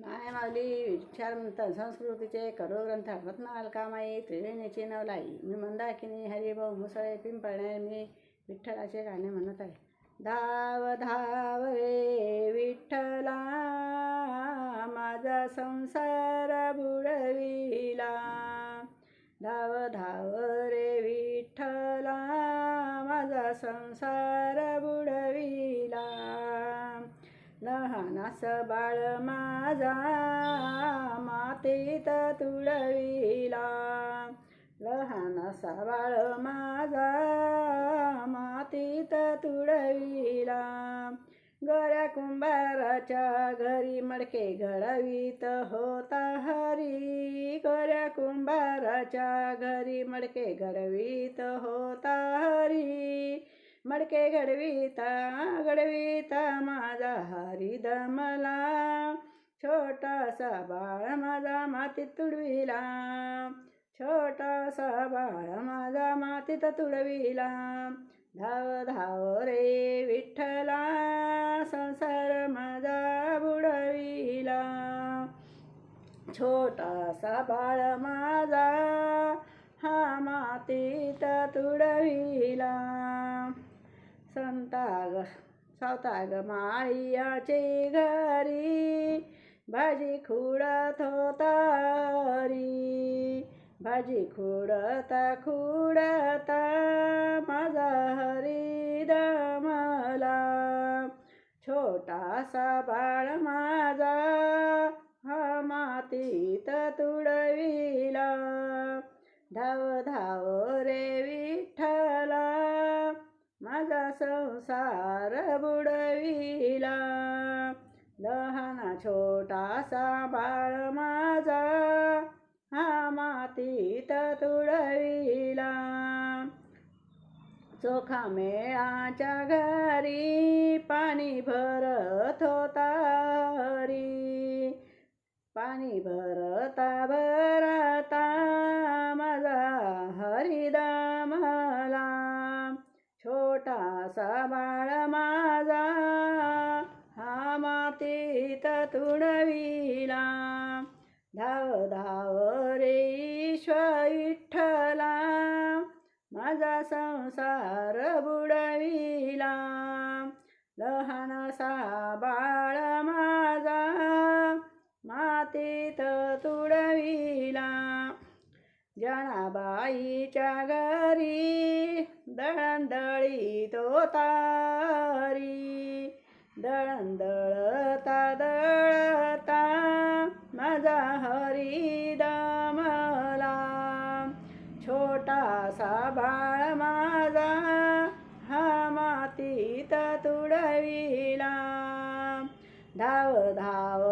नाय माऊली विचार संस्कृतीचे करो ग्रंथ रत्नाल कामाई त्रिवेणीची नवलाई. मी मंदाकिनी हरिभाऊ मुसळे पिंपळणे मी विठ्ठलाचे गाणे म्हणत आहे. धाव धाव रे विठ्ठला माझा संसार बुडविला. धाव धाव रे विठ्ठला माझा संसार बुडविला. लहानास बाळ माझा मातीत तुडविला. लहानासा बाळ माझा मातीत तुडविला. गऱ्या कुंभाराच्या घरी मडके घडवीत होता हरी. गऱ्या कुंभाराच्या घरी मडके घडवीत होता हरी. मडके घडवीता माझा हरी दमला. छोटासा बाळ माझा मातीत तुडविला. छोटासा बाळ माझा मातीत तुडविला. धाव धाव रे विठ्ठला संसार माझा बुडविला. छोटासा बाळ माझा हा मातीत तुडविला. सावताग माळीयाचे घरी भाजी खुडत होता हरी. भाजी खुडता माझा हरी दमला. छोटासा बाळ माझा हा मातीत तुडविला. धाव धाव रे विठ्ठला माझा संसार बुडविला. लहाना छोटासा बाळ माझा हा मातीत तुडविला. चोखा मेळाच्या घरी पाणी भरत होता हरी. पाणी भरता माझा हरी दमला. छोटासा बाळ माझा हा मातीत तुडविला. धाव धाव रे ईश्वर विठ्ठला माझा संसार बुडविला. लहानसा बाळ माझा मातीत तुडविला. जनाबाईच्या घरी दळण दळीत होता हरी. दळण दळता माझा हरी दमला. छोटासा बाळ माझा हा मातीत तुडविला. धाव धाव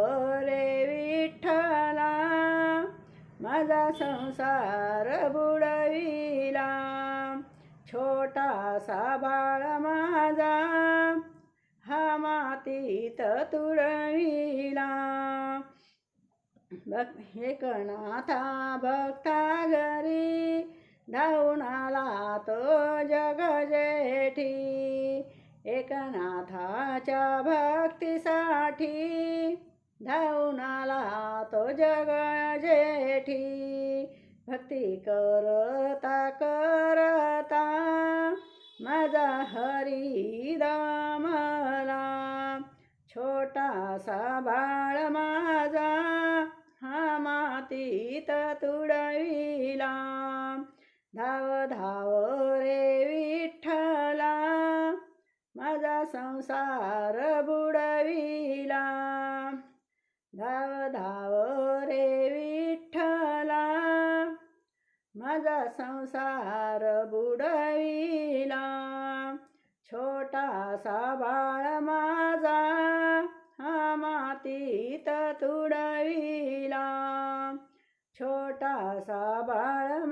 रे विठ्ठला माझा संसार बुडविला. छोटासा बाळ माझा हा मातीत तुडविला. एकनाथा भक्ता घरी धावून आला तो जग जेठी. एकनाथाच्या भक्तीसाठी धावून आला तो जग जेठी. भक्ती करता माझा हरी दमला. छोटासा बाळ माझा हा मातीत तुडविला. धाव धाव रे विठ्ठला माझा संसार बुडविला. धाव धाव रे विठ्ठला माझा संसार बुडविला. छोटासा बाळ माझा हा मातीत तुडविला. छोटासा बाळ